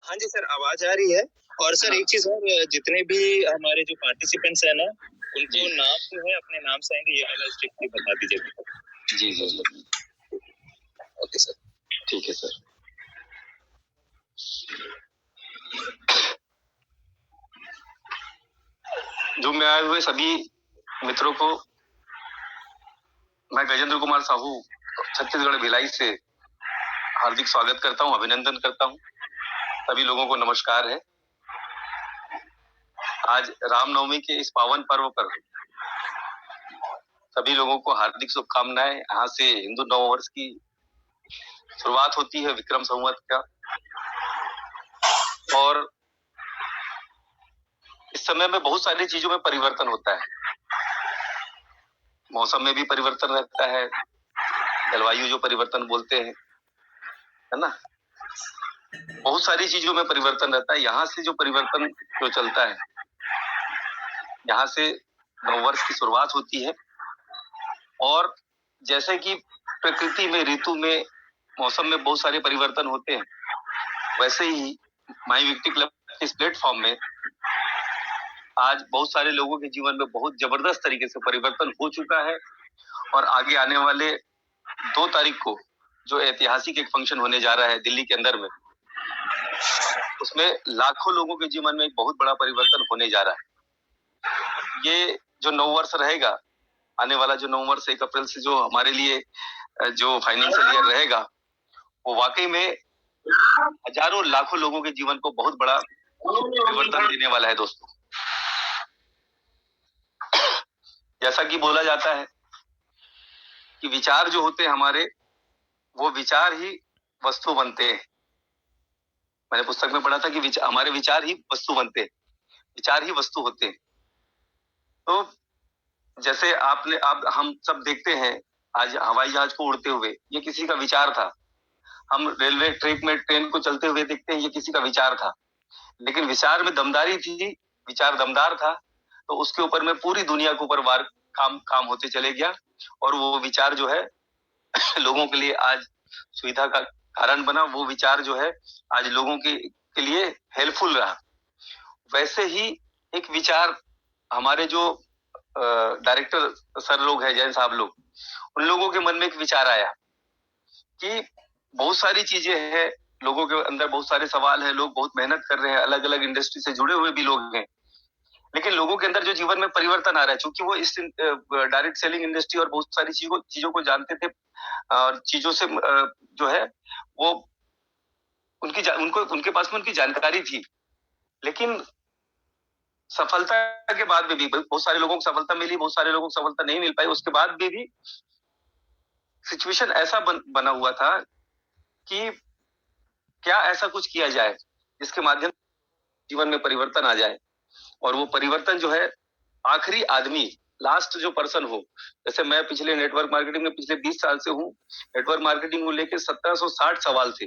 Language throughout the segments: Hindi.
हाँ जी सर, आवाज आ रही है। और सर हाँ। एक चीज और, जितने भी हमारे जो पार्टिसिपेंट्स है ना, उनको जी। नाम जो है अपने नाम से आएंगे, ये वाला स्ट्रिक्टली बता दीजिएगा। जी जी जी। Okay sir. ठीक है सर। जो में आए हुए सभी मित्रों को मैं गजेंद्र कुमार साहू छत्तीसगढ़ भिलाई से हार्दिक स्वागत करता हूं, अभिनंदन करता हूं। सभी लोगों को नमस्कार है। आज रामनवमी के इस पावन पर्व पर सभी लोगों को हार्दिक शुभकामनाएं। यहाँ से हिंदू नव वर्ष की शुरुआत होती है, विक्रम संवत का। और इस समय में बहुत सारी चीजों में परिवर्तन होता है। मौसम में भी परिवर्तन रहता है, जलवायु जो परिवर्तन बोलते हैं, है ना। बहुत सारी चीजों में परिवर्तन रहता है। यहाँ से जो परिवर्तन जो चलता है, यहाँ से नववर्ष की शुरुआत होती है। और जैसे कि प्रकृति में, ऋतु में, मौसम में बहुत सारे परिवर्तन होते हैं, वैसे ही माई विक्टी क्लब के इस प्लेटफॉर्म में आज बहुत सारे लोगों के जीवन में बहुत जबरदस्त तरीके से परिवर्तन हो चुका है। और आगे आने वाले 2 तारीख को जो ऐतिहासिक एक फंक्शन होने जा रहा है दिल्ली के अंदर में, उसमें लाखों लोगों के जीवन में एक बहुत बड़ा परिवर्तन होने जा रहा है। ये जो नव वर्ष रहेगा, आने वाला जो नव वर्ष 1 अप्रैल से जो हमारे लिए जो फाइनेंशियल ईयर रहेगा, वो वाकई में हजारों लाखों लोगों के जीवन को बहुत बड़ा परिवर्तन देने वाला है दोस्तों। जैसा कि बोला जाता है कि विचार जो होते हैं हमारे, वो विचार ही वस्तु बनते हैं। मैंने पुस्तक में पढ़ा था कि हमारे विचार ही वस्तु बनते हैं, विचार ही वस्तु होते हैं। तो जैसे आप हम सब देखते हैं आज हवाई जहाज को उड़ते हुए, ये किसी का विचार था। हम रेलवे ट्रैक में ट्रेन को चलते हुए देखते हैं, ये किसी का विचार था। लेकिन विचार में दमदारी थी, विचार दमदार था, तो उसके ऊपर में पूरी दुनिया के ऊपर वार काम होते चले गया। और वो विचार जो है लोगों के लिए आज सुविधा का कारण बना। वो विचार जो है आज लोगों के लिए हेल्पफुल रहा। वैसे ही एक विचार हमारे जो डायरेक्टर सर लोग हैं, जैन साहब लोग, उन लोगों के मन में एक विचार आया कि बहुत सारी चीजें हैं, लोगों के अंदर बहुत सारे सवाल हैं, लोग बहुत मेहनत कर रहे हैं, अलग अलग इंडस्ट्री से जुड़े हुए भी लोग हैं, लेकिन लोगों के अंदर जो जीवन में परिवर्तन आ रहा है, चूंकि वो इस डायरेक्ट सेलिंग इंडस्ट्री और बहुत सारी चीजों को जानते थे, और चीजों से जो है वो उनके पास में उनकी जानकारी थी। लेकिन सफलता के बाद में भी बहुत सारे लोगों को सफलता मिली, बहुत सारे लोगों को सफलता नहीं मिल पाई। उसके बाद भी सिचुएशन ऐसा बना हुआ था कि क्या ऐसा कुछ किया जाए जिसके माध्यम जीवन में परिवर्तन आ जाए। और वो परिवर्तन जो है आखिरी आदमी, लास्ट जो पर्सन हो। जैसे मैं पिछले नेटवर्क मार्केटिंग में पिछले 20 साल से हूँ। नेटवर्क मार्केटिंग को लेकर 1760 सवाल थे।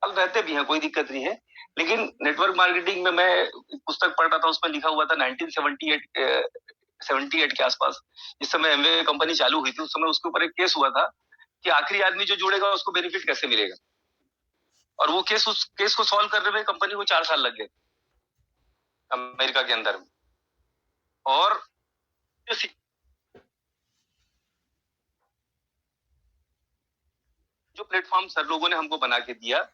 अब रहते भी हैं, कोई दिक्कत नहीं है। लेकिन नेटवर्क मार्केटिंग में मैं पुस्तक पढ़ रहा था, उसमें लिखा हुआ था 1978 के आसपास, जिस समय एमवे कंपनी चालू हुई थी, उस समय उसके ऊपर एक केस हुआ था कि आखिरी आदमी जो जुड़ेगा उसको बेनिफिट कैसे मिलेगा। और वो उस केस को सॉल्व करने में कंपनी को 4 साल लग गए अमेरिका के अंदर में। और जो प्लेटफॉर्म सर लोगों ने हमको बना के दिया,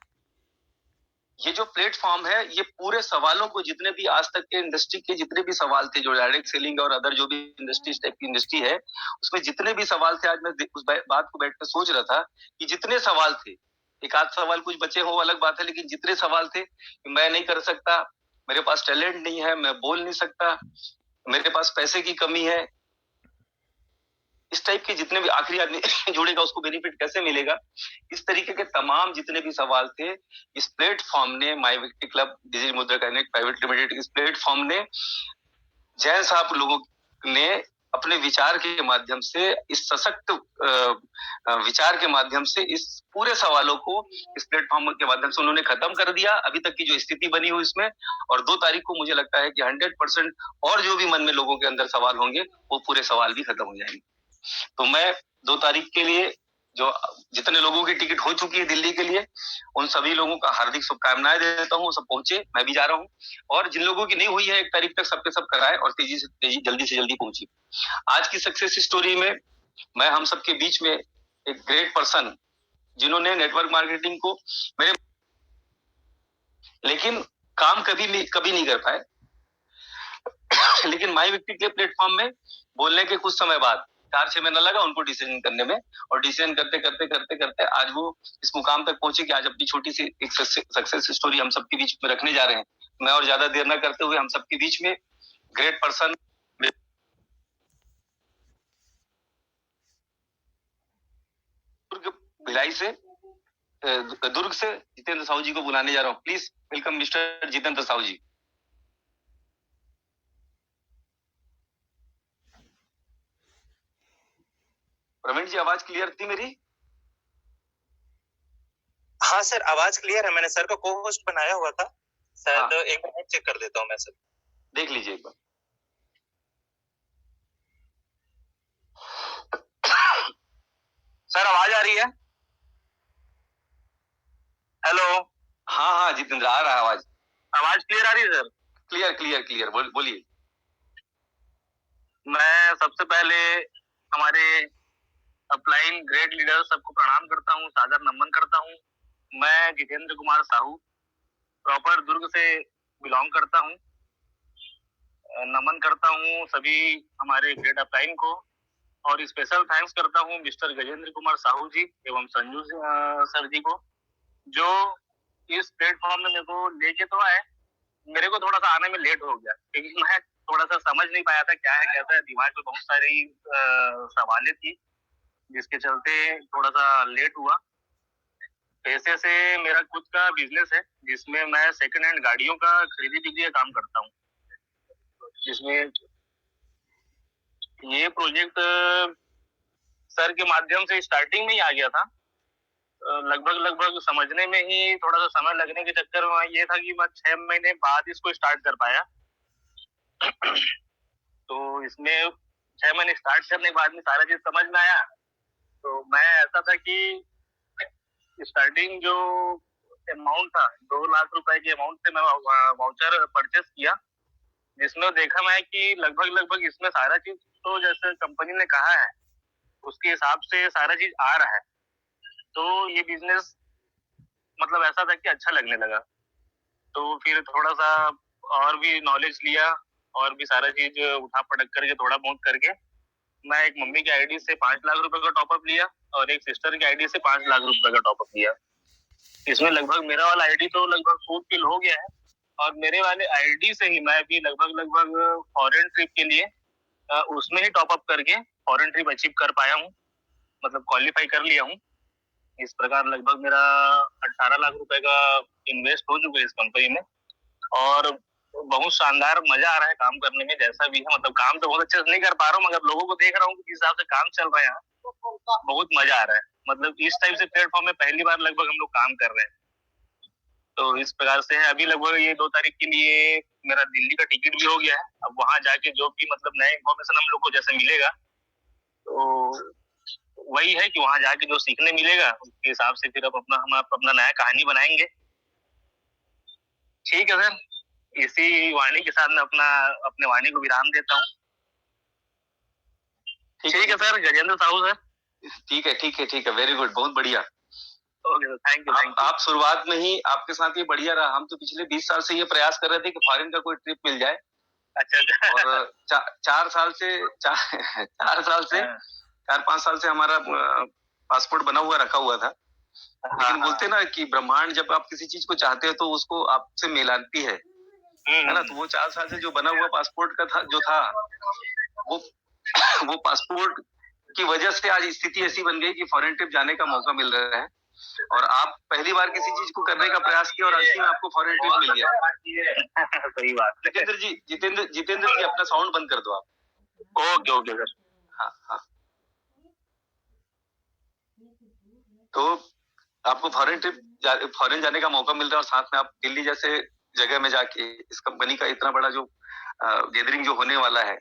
ये जो प्लेटफॉर्म है, ये पूरे सवालों को, जितने भी आज तक के इंडस्ट्री के जितने भी सवाल थे, जो डायरेक्ट सेलिंग और अदर जो भी इंडस्ट्री टाइप की इंडस्ट्री है, उसमें जितने भी सवाल थे, आज मैं उस बात को बैठ कर सोच रहा था कि जितने सवाल थे, एक आध सवाल कुछ बचे हो अलग बात है, लेकिन जितने सवाल थे, मैं नहीं कर सकता, मेरे पास टैलेंट नहीं है, मैं बोल नहीं सकता, मेरे पास पैसे की कमी है, इस टाइप के जितने भी आखिरी आदमी जुड़ेगा उसको बेनिफिट कैसे मिलेगा, इस तरीके के तमाम जितने भी सवाल थे, इस प्लेटफॉर्म ने, माई विक्टी क्लब डिजिटल मुद्रा कनेक्ट प्राइवेट लिमिटेड, इस प्लेटफॉर्म ने, जैन साहब लोगों ने अपने विचार के माध्यम से, इस सशक्त विचार के माध्यम से, इस पूरे सवालों को इस प्लेटफॉर्म के माध्यम से उन्होंने खत्म कर दिया। अभी तक की जो स्थिति बनी हुई इसमें, और 2 तारीख को मुझे लगता है कि 100% और जो भी मन में लोगों के अंदर सवाल होंगे, वो पूरे सवाल भी खत्म हो जाएंगे। तो मैं 2 तारीख के लिए जो जितने लोगों की टिकट हो चुकी है दिल्ली के लिए, उन सभी लोगों का हार्दिक शुभकामनाएं देता हूँ। सब पहुंचे, मैं भी जा रहा हूँ। और जिन लोगों की नहीं हुई है 1 तारीख तक, सबके सब कराए और जल्दी से जल्दी पहुंची। आज की सक्सेस स्टोरी में मैं हम सबके बीच में एक ग्रेट पर्सन, जिन्होंने नेटवर्क मार्केटिंग को मेरे, लेकिन काम कभी नहीं कर पाए। लेकिन माई व्यक्ति के प्लेटफॉर्म में बोलने के कुछ समय बाद 4-6 महीना लगा उनको डिसीजन करने में, और डिसीजन करते आज वो इस मुकाम तक पहुंचे कि आज अपनी छोटी सी एक सक्सेस स्टोरी हम सबके बीच में रखने जा रहे हैं। मैं और ज्यादा देर न करते हुए हम सबके बीच में ग्रेट पर्सन भिलाई से, दुर्ग से जितेंद्र साहू जी को बुलाने जा रहा हूँ। Please welcome mister Jitendra Sahu ji. Praveen ji, आवाज क्लियर थी मेरी? हाँ सर, आवाज क्लियर है। मैंने सर को को होस्ट बनाया हुआ था शायद। हाँ। एक बार चेक कर देता हूँ मैं सर। देख लीजिए एक बार। सर आवाज आ रही है? हेलो। हाँ जितेंद्र, आ रहा है आवाज। आवाज क्लियर आ रही है सर? क्लियर बोलिए। मैं सबसे पहले हमारे अपलाइन ग्रेट लीडर सबको प्रणाम करता हूँ, सादर नमन करता हूँ। मैं जितेंद्र कुमार साहू प्रॉपर दुर्ग से बिलोंग करता हूँ। नमन करता हूँ सभी हमारे ग्रेट अपलाइन को, और स्पेशल थैंक्स करता हूँ मिस्टर गजेंद्र कुमार साहू जी एवं संजू सर जी को, जो इस प्लेटफॉर्म में मेरे को लेके तो आए। मेरे को थोड़ा सा आने में लेट हो गया क्योंकि मैं थोड़ा सा समझ नहीं पाया था क्या है कैसा है। दिमाग में बहुत सारी सवालें थी, जिसके चलते थोड़ा सा लेट हुआ। पैसे से मेरा खुद का बिजनेस है, जिसमें मैं सेकंड हैंड गाड़ियों का खरीदी बिक्री का काम करता हूँ, जिसमें ये प्रोजेक्ट सर के माध्यम से स्टार्टिंग में ही आ गया था। लगभग समझने में ही थोड़ा सा समय लगने के चक्कर में ये था कि मैं 6 महीने बाद इसको स्टार्ट कर पाया। तो इसमें 6 महीने स्टार्ट करने के बाद में सारा चीज समझ में आया। तो मैं ऐसा था कि स्टार्टिंग जो अमाउंट था 2 लाख रुपए के अमाउंट से मैं वाउचर परचेस किया, जिसमें देखा मैं कि लगभग इसमें सारा चीज तो जैसे कंपनी ने कहा है उसके हिसाब से सारा चीज आ रहा है। तो ये बिजनेस मतलब ऐसा था कि अच्छा लगने लगा। तो फिर थोड़ा सा और भी नॉलेज लिया और भी सारा चीज उठा पटक करके थोड़ा बहुत करके मैं एक मम्मी की आईडी से 5 लाख रुपए का टॉपअप लिया और एक सिस्टर की आईडी से 5 लाख रुपए का टॉपअप लिया। इसमें लगभग मेरा वाला आईडी तो लगभग फुल हो गया है, और मेरे वाले आईडी से ही मैं भी लगभग फॉरेन ट्रिप के लिए उसमें ही टॉपअप करके फॉरेन ट्रिप अचीव कर पाया हूँ, मतलब क्वालिफाई कर लिया हूँ। इस प्रकार लगभग मेरा 18 लाख रुपए का इन्वेस्ट हो चुका है इस कंपनी में, और बहुत शानदार मजा आ रहा है काम करने में। जैसा भी है, मतलब काम तो बहुत अच्छे से नहीं कर पा रहा हूँ, मगर लोगों को देख रहा हूँ कि जिस हिसाब से काम चल रहा है बहुत मजा आ रहा है। मतलब इस टाइप से प्लेटफॉर्म में पहली बार लगभग हम लोग काम कर रहे हैं। तो इस प्रकार से है। अभी लगभग ये 2 तारीख के लिए मेरा दिल्ली का टिकट भी हो गया है। अब वहां जाके जो भी मतलब नया इन्फॉर्मेशन हम लोग को जैसे मिलेगा, तो वही है कि वहां जाके जो सीखने मिलेगा उसके हिसाब से फिर अब हम अपना नया कहानी बनाएंगे। ठीक है सर, इसी वाणी के साथ मैं अपने वाणी को विराम देता हूँ। ठीक है सर, गजेंद्र साहू सर। ठीक है, वेरी गुड, बहुत बढ़िया। Okay sir, thank you. आप शुरुआत में ही आपके साथ ये बढ़िया रहा। हम तो पिछले 20 साल से ये प्रयास कर रहे थे कि फॉरेन का कोई ट्रिप मिल जाए। अच्छा। और 4-5 साल से हमारा पासपोर्ट बना हुआ रखा हुआ था। लेकिन बोलते ना कि ब्रह्मांड जब आप किसी चीज को चाहते हो तो उसको आपसे मिलाती है ना। तो वो 4 साल से जो बना हुआ पासपोर्ट का था जो था वो पासपोर्ट की वजह से आज स्थिति ऐसी बन गई कि फॉरेन ट्रिप जाने का मौका मिल रहा है। और आप पहली बार किसी चीज को करने का प्रयास किया और अंतिम में आपको फॉरेन ट्रिप मिल गया। सही बात। जितेंद्र जी अपना साउंड बंद कर दो आप। Okay sir. हाँ। तो आपको फॉरेन जाने का मौका मिल रहा है, और साथ में आप दिल्ली जैसे जगह में जाके इस कंपनी का इतना बड़ा जो गैदरिंग जो होने वाला है,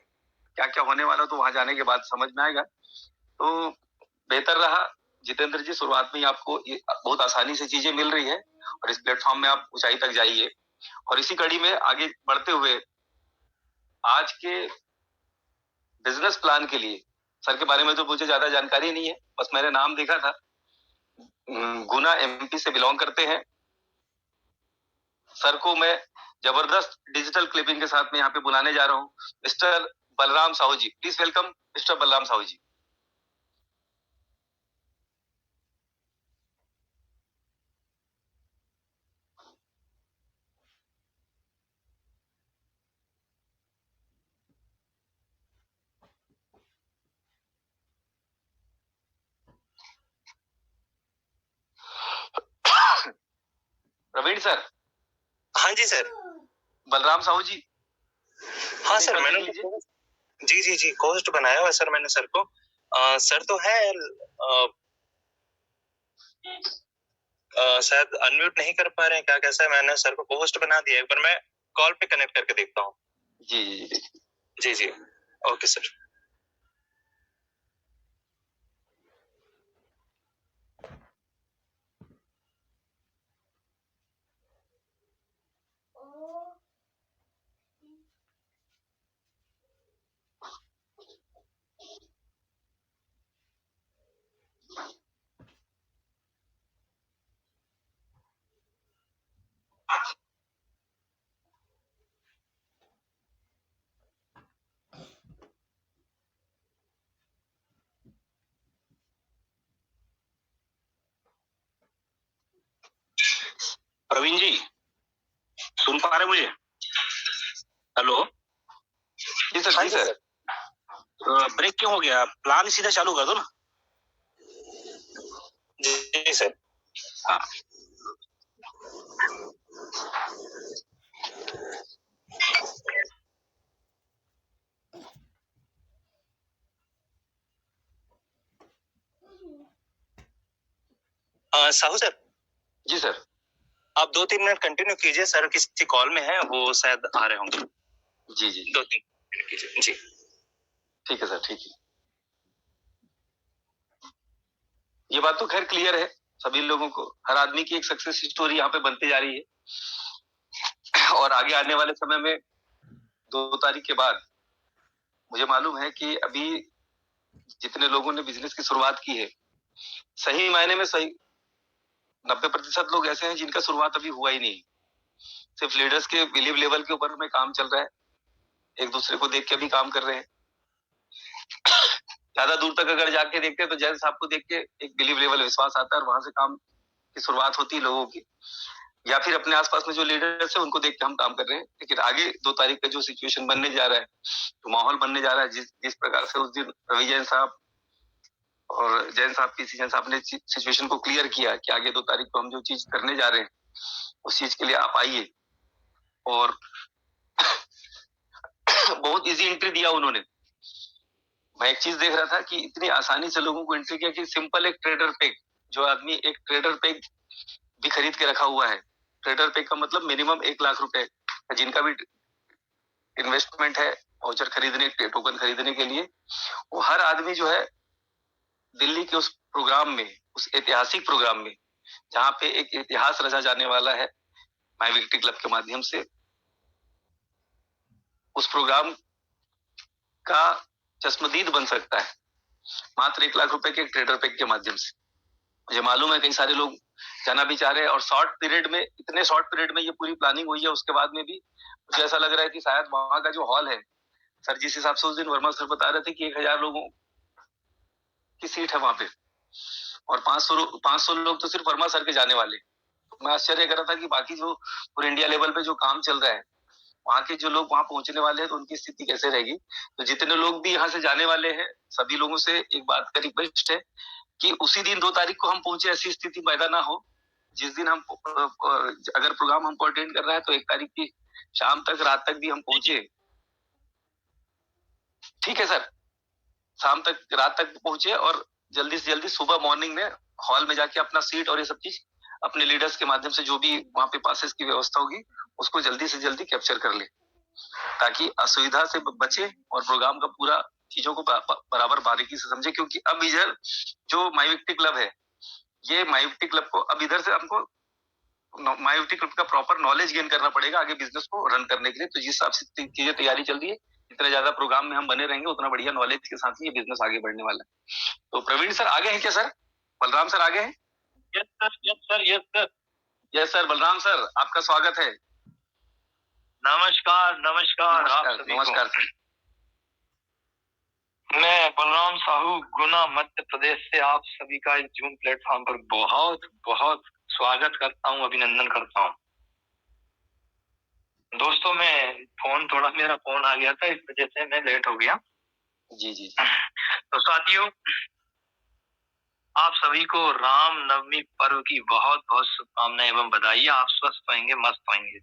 क्या क्या होने वाला तो वहां जाने के बाद समझ में आएगा। तो बेहतर रहा जितेंद्र जी, शुरुआत में ही आपको बहुत आसानी से चीजें मिल रही है और इस प्लेटफॉर्म में आप ऊंचाई तक जाइए। और इसी कड़ी में आगे बढ़ते हुए आज के बिजनेस प्लान के लिए सर के बारे में तो मुझे ज्यादा जानकारी नहीं है, बस मैंने नाम देखा था। गुना एमपी से बिलोंग करते हैं। सर को मैं जबरदस्त डिजिटल क्लिपिंग के साथ में यहाँ पे बुलाने जा रहा हूँ। Mister Balram Sahu ji, please welcome mister Balram Sahu ji. Praveen sir. हाँ जी सर। बलराम साहू जी। हाँ सर, मैंने जी कोस्ट बनाया हुआ सर मैंने सर को। सर तो है शायद अनम्यूट नहीं कर पा रहे हैं, क्या कैसा है? मैंने सर को पोस्ट बना दिया, एक बार मैं कॉल पे कनेक्ट करके देखता हूँ। जी ओके सर। प्रवीण जी, सुन पा रहे मुझे? हेलो जी सर। जी सर। ब्रेक क्यों हो गया? प्लान ही सीधा चालू कर दो ना। जी सर। हाँ। साहू सर। जी सर। आप 2-3 मिनट कंटिन्यू कीजिए, सर किसी कॉल में है, वो शायद आ रहे होंगे। जी 2-3 मिनट कीजिए। जी ठीक है सर, ठीक है। ये बात तो खैर क्लियर है सभी लोगों को, हर आदमी की एक सक्सेस स्टोरी यहाँ पे बनती जा रही है। और आगे आने वाले समय में 2 तारीख के बाद मुझे मालूम है कि अभी जितने लोगों ने बिजनेस की शुरुआत की है, सही मायने में सही 90% लोग ऐसे हैं जिनका शुरुआत अभी हुआ ही नहीं। सिर्फ लीडर्स के बिलीव लेवल के ऊपर में काम चल रहा है, एक दूसरे को देख के भी काम कर रहे हैं। ज्यादा दूर तक अगर जाके देखते हैं तो जैन साहब को देख के एक बिलीव लेवल विश्वास आता है और वहां से काम की शुरुआत होती है लोगों की, या फिर अपने आसपास में जो लीडर्स है उनको देख के हम काम कर रहे हैं। लेकिन आगे 2 तारीख का जो सिचुएशन बनने जा रहा है, जो माहौल बनने जा रहा है, जिस प्रकार से उस दिन रवि जैन साहब और जैन साहब पीसी जैन साहब ने सिचुएशन को क्लियर किया कि आगे 2 तारीख को हम जो चीज करने जा रहे हैं उस चीज के लिए आप आइए। और बहुत इजी एंट्री दिया उन्होंने। मैं एक चीज देख रहा था कि इतनी आसानी से लोगों को एंट्री किया कि सिंपल एक ट्रेडर पैक, जो आदमी एक ट्रेडर पैक भी खरीद के रखा हुआ है, ट्रेडर पैक का मतलब मिनिमम 1 लाख रुपए जिनका भी इन्वेस्टमेंट है वाउचर खरीदने, टोकन खरीदने के लिए, वो हर आदमी जो है दिल्ली के उस प्रोग्राम में, उस ऐतिहासिक प्रोग्राम में जहां पे एक इतिहास रचा जाने वाला है माई विक्ट्री क्लब के माध्यम से, उस प्रोग्राम का चश्मदीद बन सकता है मात्र 1 लाख रुपए के एक ट्रेडर पैक के माध्यम से। मुझे मालूम है कई सारे लोग जाना भी चाह रहे हैं और शॉर्ट पीरियड में, इतने शॉर्ट पीरियड में ये पूरी प्लानिंग हुई है, उसके बाद में भी मुझे ऐसा लग रहा है कि शायद वहां का जो हॉल है, सर जिस हिसाब से उस दिन वर्मा सर बता रहे थे कि 1000 लोगों की सीट है वहां पे और 500 लोग तो सिर्फ वर्मा सर के जाने वाले। मैं आश्चर्य कर रहा था कि बाकी जो पूरे इंडिया लेवल पे जो काम चल रहा है वहां के जो लोग वहां पहुंचने वाले हैं तो उनकी स्थिति कैसे रहेगी। तो जितने लोग भी यहाँ से जाने वाले हैं सभी लोगों से एक बात का रिक्वेस्ट है कि उसी दिन 2 तारीख को हम पहुंचे, ऐसी स्थिति पैदा ना हो जिस दिन हम अगर प्रोग्राम हमको अटेंड कर रहा है तो 1 तारीख की शाम तक, रात तक भी हम पहुंचे। ठीक है सर, शाम तक, रात तक पहुंचे और जल्दी से जल्दी सुबह मॉर्निंग में हॉल में जाके अपना सीट और ये सब चीज अपने लीडर्स के माध्यम से जो भी वहां पे पासेस की व्यवस्था होगी उसको जल्दी से जल्दी कैप्चर कर ले ताकि असुविधा से बचे और प्रोग्राम का पूरा चीजों को बराबर बारीकी से समझे, क्योंकि अब इधर जो माई विक्टी क्लब है, ये माई विक्टी क्लब को अब इधर से हमको माई विक्टी क्लब का प्रॉपर नॉलेज गेन करना पड़ेगा आगे बिजनेस को रन करने के लिए। तो जिस हिसाब से चीजें तैयारी चल रही है, जितना ज्यादा प्रोग्राम में हम बने रहेंगे उतना बढ़िया नॉलेज के साथ ही ये बिजनेस आगे बढ़ने वाला है। तो प्रवीण सर आगे हैं क्या सर? बलराम सर आगे हैं? Yes sir, yes sir, yes sir, yes sir. Balram sir आपका स्वागत है। नमस्कार नमस्कार। नमस्कार सर। मैं बलराम साहू गुना मध्य प्रदेश से आप सभी का इस जूम प्लेटफॉर्म पर बहुत बहुत स्वागत करता हूं, अभिनंदन करता हूं। दोस्तों मेरा फोन आ गया था, इस वजह से मैं लेट हो गया। जी जी। तो साथियों, आप सभी को राम नवमी पर्व की बहुत बहुत शुभकामनाएं एवं बधाई। आप स्वस्थ होंगे, मस्त होंगे,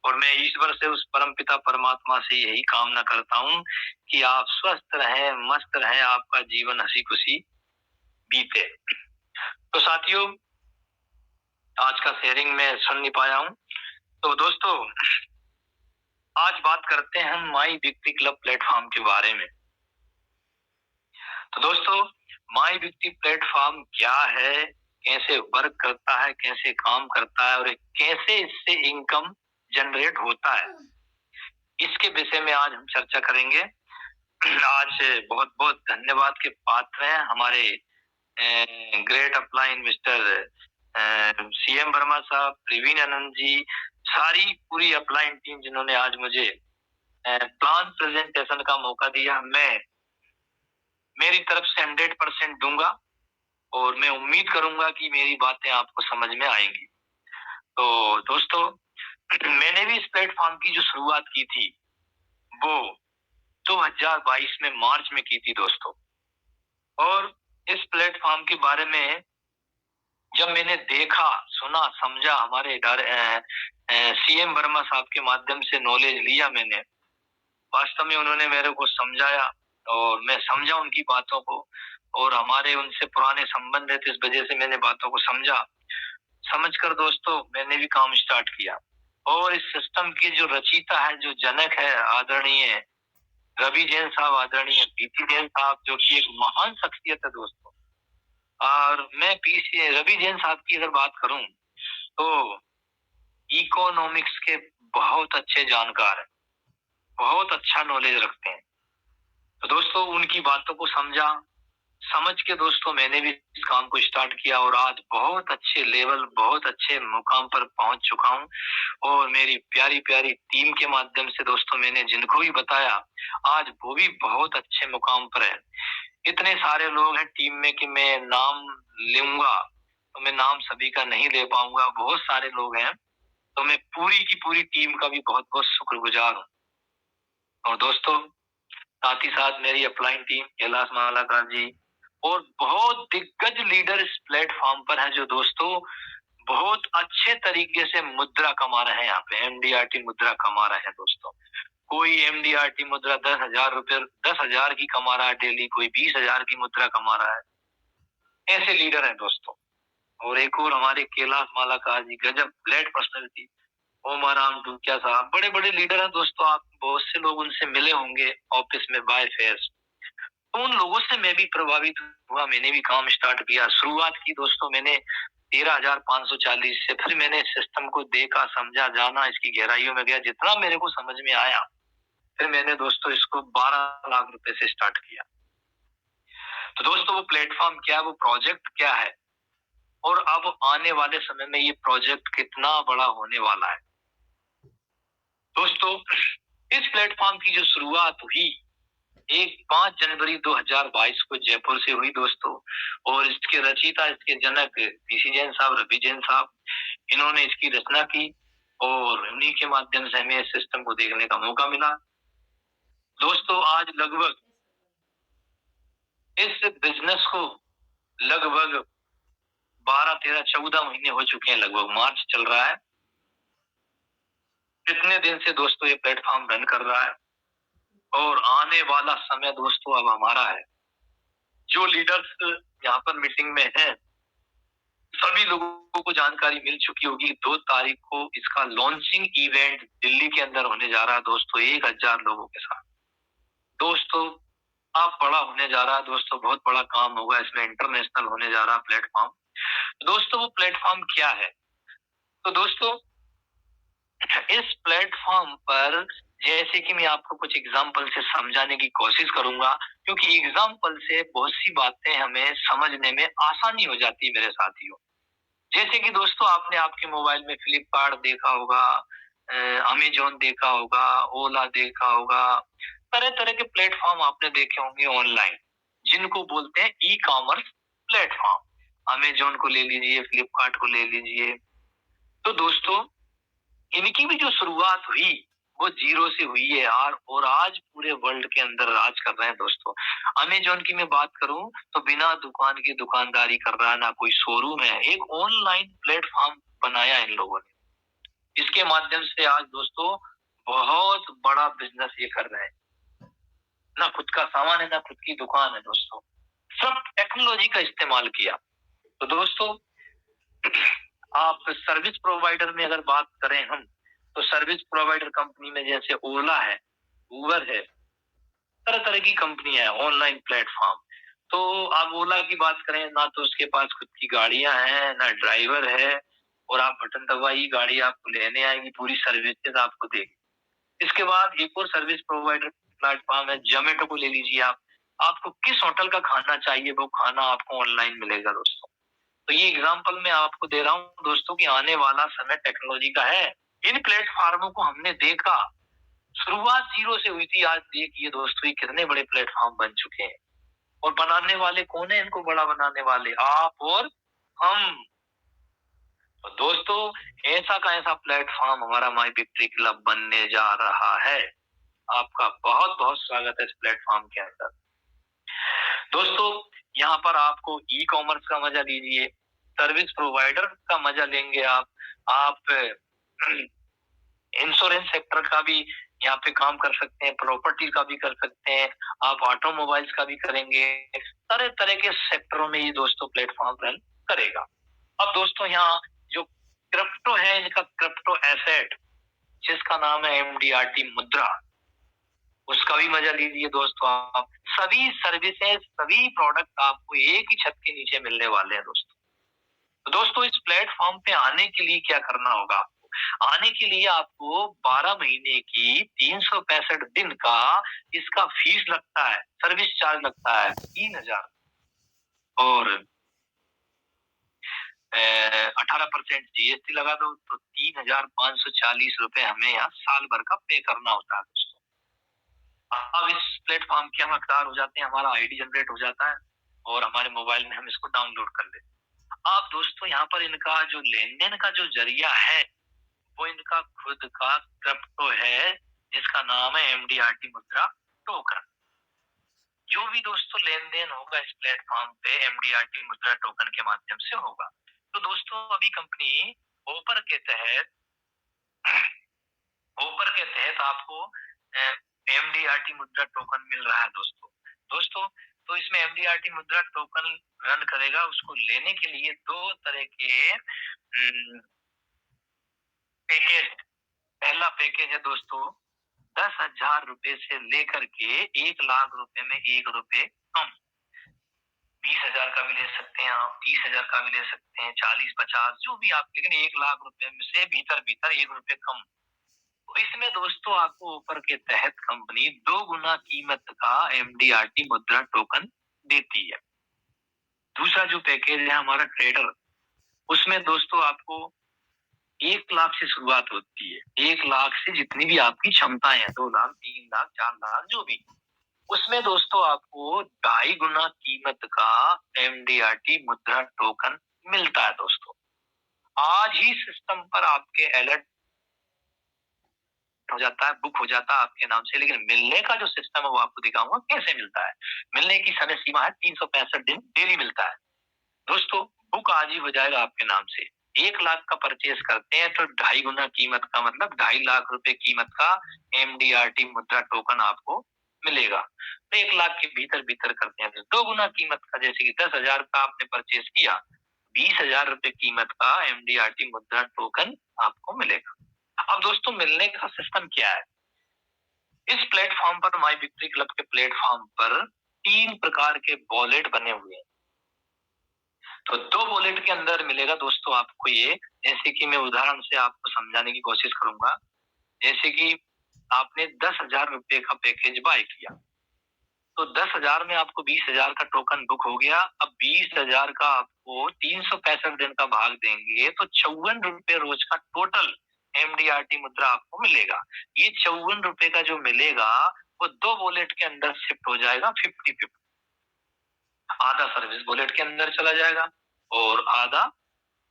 और मैं ईश्वर से, उस परमपिता परमात्मा से यही कामना करता हूं कि आप स्वस्थ रहें, मस्त रहें, आपका जीवन हंसी खुशी बीते। तो साथियों, आज का शेयरिंग में सुन नहीं पाया हूं, तो दोस्तों आज बात करते हैं हम माई विक्टी क्लब प्लेटफॉर्म के बारे में। तो दोस्तों, माई विक्टी प्लेटफॉर्म क्या है, कैसे वर्क करता है, कैसे काम करता है, और कैसे इससे इनकम जनरेट होता है, इसके विषय में आज हम चर्चा करेंगे। आज बहुत बहुत धन्यवाद के पात्र हैं हमारे great upline mister CM Verma साहब, प्रवीण आनंद जी, सारी पूरी अपलाइन टीम जिन्होंने आज मुझे प्लान प्रेजेंटेशन का मौका दिया। मैं मेरी तरफ से 100% दूंगा, और मैं उम्मीद करूंगा कि मेरी बातें आपको समझ में आएंगी। तो दोस्तों, मैंने भी इस प्लेटफॉर्म की जो शुरुआत की थी वो 2022 में मार्च में की थी दोस्तों। और इस प्लेटफॉर्म के बारे में जब मैंने देखा, सुना, समझा, हमारे सीएम वर्मा साहब के माध्यम से नॉलेज लिया मैंने, वास्तव में उन्होंने मेरे को समझाया और मैं समझा उनकी बातों को, और हमारे उनसे पुराने संबंध है, तो इस वजह से मैंने बातों को समझकर दोस्तों मैंने भी काम स्टार्ट किया। और इस सिस्टम की जो रचयिता है, जो जनक है, आदरणीय रवि जैन साहब, आदरणीय पीसी जैन साहब, जो कि एक महान शख्सियत है दोस्तों। और मैं रवि जैन साहब की अगर बात करूं तो इकोनॉमिक्स के बहुत अच्छे जानकार हैं, बहुत अच्छा नॉलेज रखते हैं। तो दोस्तों, उनकी बातों को समझ के दोस्तों मैंने भी इस काम को स्टार्ट किया, और आज बहुत अच्छे लेवल, बहुत अच्छे मुकाम पर पहुंच चुका हूं। और मेरी प्यारी प्यारी टीम के माध्यम से दोस्तों मैंने जिनको भी बताया, आज वो भी बहुत अच्छे मुकाम पर है। इतने सारे लोग हैं टीम में कि मैं नाम लूंगा तो मैं नाम सभी का नहीं ले पाऊंगा, बहुत सारे लोग हैं। तो मैं पूरी की पूरी टीम का भी बहुत बहुत शुक्रगुजार हूँ। और दोस्तों, साथ ही साथ मेरी अपलाइन टीम, कैलाश मालाकार जी, और बहुत दिग्गज लीडर इस प्लेटफॉर्म पर है, जो दोस्तों बहुत अच्छे तरीके से मुद्रा कमा रहे हैं। यहाँ पे एमडीआरटी मुद्रा कमा रहे हैं दोस्तों। कोई एमडीआरटी मुद्रा 10,000 रुपए, 10,000 की कमा रहा है डेली, कोई 20,000 की मुद्रा कमा रहा है। ऐसे लीडर हैं दोस्तों। और एक और हमारे कैलाश मालाकार जी, गजब ग्रेट पर्सनैलिटी, ओमाराम डूकिया साहब, बड़े बड़े लीडर हैं दोस्तों। आप बहुत से लोग उनसे मिले होंगे ऑफिस में बाय फेस। तो उन लोगों से मैं भी प्रभावित हुआ, मैंने भी काम स्टार्ट किया। शुरुआत की दोस्तों मैंने 13,540 से, फिर मैंने सिस्टम को देखा, समझा, जाना, इसकी गहराइयों में गया, जितना मेरे को समझ में आया, फिर मैंने दोस्तों इसको 12 लाख रुपए से स्टार्ट किया। तो दोस्तों, वो प्लेटफॉर्म क्या है, वो प्रोजेक्ट क्या है, और अब आने वाले समय में ये प्रोजेक्ट कितना बड़ा होने वाला है। दोस्तों, इस प्लेटफॉर्म की जो शुरुआत हुई 5 जनवरी 2022 को जयपुर से हुई दोस्तों। और इसके रचयिता, इसके जनक पीसी जैन साहब, रवि जैन साहब, इन्होंने इसकी रचना की, और उन्हीं के माध्यम से हमें इस सिस्टम को देखने का मौका मिला। दोस्तों, आज लगभग इस बिजनेस को लगभग 12, 13, 14 महीने हो चुके हैं, लगभग मार्च चल रहा है। इतने दिन से दोस्तों ये प्लेटफॉर्म रन कर रहा है, और आने वाला समय दोस्तों अब हमारा है। जो लीडर्स यहाँ पर मीटिंग में हैं, सभी लोगों को जानकारी मिल चुकी होगी। 2 तारीख को इसका लॉन्चिंग इवेंट दिल्ली के अंदर होने जा रहा है दोस्तों, 1000 लोगों के साथ। दोस्तों, आप बड़ा होने जा रहा है दोस्तों, बहुत बड़ा काम होगा इसमें, इंटरनेशनल होने जा रहा है प्लेटफॉर्म। दोस्तों वो प्लेटफॉर्म क्या है? तो दोस्तों इस प्लेटफॉर्म पर जैसे कि मैं आपको कुछ एग्जाम्पल से समझाने की कोशिश करूंगा, क्योंकि एग्जाम्पल से बहुत सी बातें हमें समझने में आसानी हो जाती है मेरे साथियों। जैसे कि दोस्तों आपने आपके मोबाइल में फ्लिपकार्ट देखा होगा, अमेजोन देखा होगा, ओला देखा होगा, तरह तरह के प्लेटफॉर्म आपने देखे होंगे ऑनलाइन, जिनको बोलते हैं ई कॉमर्स प्लेटफॉर्म। अमेजोन को ले लीजिए, फ्लिपकार्ट को ले लीजिए। तो दोस्तों इनकी भी जो शुरुआत हुई वो जीरो से हुई है यार, और आज पूरे वर्ल्ड के अंदर राज कर रहे हैं दोस्तों। अमेजोन की मैं बात करूं तो बिना दुकान की दुकानदारी कर रहा है, ना कोई शोरूम है, एक ऑनलाइन प्लेटफॉर्म बनाया इन लोगों ने। इसके माध्यम से आज दोस्तों बहुत बड़ा बिजनेस ये कर रहे हैं। ना खुद का सामान है, ना खुद की दुकान है दोस्तों, सब टेक्नोलॉजी का इस्तेमाल किया। तो दोस्तों आप सर्विस प्रोवाइडर में अगर बात करें हम, तो सर्विस प्रोवाइडर कंपनी में जैसे ओला है, उबर है, तरह तरह की कंपनी है, ऑनलाइन प्लेटफॉर्म। तो आप ओला की बात करें ना, तो उसके पास खुद की गाड़ियां हैं, ना ड्राइवर है, और आप बटन दबाइए गाड़ी आपको लेने आएगी, पूरी सर्विसेज आपको देगी। इसके बाद एक और सर्विस प्रोवाइडर प्लेटफॉर्म है, जोमेटो को ले लीजिए आप। आपको किस होटल का खाना चाहिए वो खाना आपको ऑनलाइन मिलेगा दोस्तों। तो ये एग्जांपल मैं आपको दे रहा हूँ दोस्तों कि आने वाला समय टेक्नोलॉजी का है। इन प्लेटफॉर्मों को हमने देखा, शुरुआत जीरो से हुई थी, आज देखिए दोस्तों ये कितने बड़े प्लेटफॉर्म बन चुके हैं। और बनाने वाले कौन है इनको बड़ा बनाने वाले? आप और हम। तो दोस्तों ऐसा का ऐसा प्लेटफॉर्म हमारा माई विक्ट्री क्लब बनने जा रहा है। आपका बहुत बहुत स्वागत है इस प्लेटफॉर्म के अंदर। दोस्तों यहाँ पर आपको ई कॉमर्स का मजा लीजिए, सर्विस प्रोवाइडर का मजा लेंगे आप इंश्योरेंस सेक्टर का भी यहाँ पे काम कर सकते हैं, प्रॉपर्टी का भी कर सकते हैं, आप ऑटोमोबाइल्स का भी करेंगे, तरह तरह के सेक्टरों में ये दोस्तों प्लेटफॉर्म रन करेगा। अब दोस्तों यहाँ जो क्रिप्टो है, इनका क्रिप्टो एसेट जिसका नाम है MDRT मुद्रा, उसका भी मजा लीजिए दोस्तों। आप सभी सर्विसेज, सभी प्रोडक्ट आपको एक ही छत के नीचे मिलने वाले हैं दोस्तों। तो दोस्तों इस प्लेटफॉर्म पे आने के लिए क्या करना होगा आपको? आने के लिए आपको 12 महीने की 365 दिन का इसका फीस लगता है, सर्विस चार्ज लगता है 3000, और 18% GST लगा दो तो 3540 रुपए हमें यहाँ साल भर का पे करना होता है दोस्तों। अब इस प्लेटफॉर्म के हम हकदार हो जाते हैं, हमारा आईडी जनरेट हो जाता है और हमारे मोबाइल में हम इसको डाउनलोड कर लेते हैं। अब दोस्तों यहाँ पर इनका जो लेन देन का जो जरिया है वो इनका खुद का क्रिप्टो है, जिसका नाम है MDRT मुद्रा टोकन। जो भी दोस्तों लेन देन होगा इस प्लेटफॉर्म पे MDRT मुद्रा टोकन के माध्यम से होगा। तो दोस्तों अभी कंपनी ओपर के तहत आपको MDRT मुद्रा टोकन मिल रहा है दोस्तों। तो इसमें MDRT मुद्रा टोकन रन करेगा, उसको लेने के लिए दो तरह के पैकेज। पहला पैकेज है दोस्तों 10,000 रुपए से लेकर के 1 लाख रुपए में 1 रुपए कम। 20,000 का भी ले सकते हैं आप, 30,000 का भी ले सकते हैं, 40-50 जो भी आप, लेकिन 1 लाख रुपए में से भीतर 1 रुपए कम। तो इसमें दोस्तों आपको ऊपर के तहत कंपनी 2 गुना कीमत का MDRT मुद्रा टोकन देती है। दूसरा जो पैकेज है हमारा ट्रेडर, उसमें दोस्तों आपको 1 लाख से शुरुआत होती है। 1 लाख से जितनी भी आपकी क्षमताएं हैं, 2 लाख, 3 लाख, 4 लाख, जो भी, उसमें दोस्तों आपको 2.5 गुना कीमत का MDRT मुद्रा टोकन मिलता है दोस्तों। आज ही सिस्टम पर आपके अलर्ट हो जाता है, बुक हो जाता है आपके नाम से, लेकिन मिलने का जो सिस्टम है वो आपको दिखाऊंगा कैसे मिलता है। मिलने की समय सीमा है 365 दिन, डेली मिलता है दोस्तों। बुक आज ही हो जाएगा आपके नाम से। 1 लाख का परचेस करते हैं तो 2.5 गुना कीमत का, मतलब 2.5 लाख रुपए कीमत का MDRT मुद्रा टोकन आपको मिलेगा। तो 1 लाख के भीतर करते हैं तो 2 गुना कीमत का, जैसे कि 10,000 का आपने परचेस किया, 20,000 रुपए कीमत का MDRT मुद्रा टोकन आपको मिलेगा। अब दोस्तों मिलने का सिस्टम क्या है? इस प्लेटफॉर्म पर, माई विक्ट्री क्लब के प्लेटफॉर्म पर 3 प्रकार के वॉलेट बने हुए हैं। तो 2 वॉलेट के अंदर मिलेगा दोस्तों आपको ये, जैसे कि मैं उदाहरण से आपको समझाने की कोशिश करूंगा। जैसे कि आपने 10,000 रुपए का पैकेज बाय किया, तो 10,000 में आपको 20,000 का टोकन बुक हो गया। अब 20,000 का आपको 365 दिन का भाग देंगे तो 54 रुपए रोज का टोटल MDRT मुद्रा आपको मिलेगा। ये 54 रुपए का जो मिलेगा वो 2 वॉलेट के अंदर शिफ्ट हो जाएगा 50-50। आधा सर्विस वॉलेट के अंदर चला जाएगा और आधा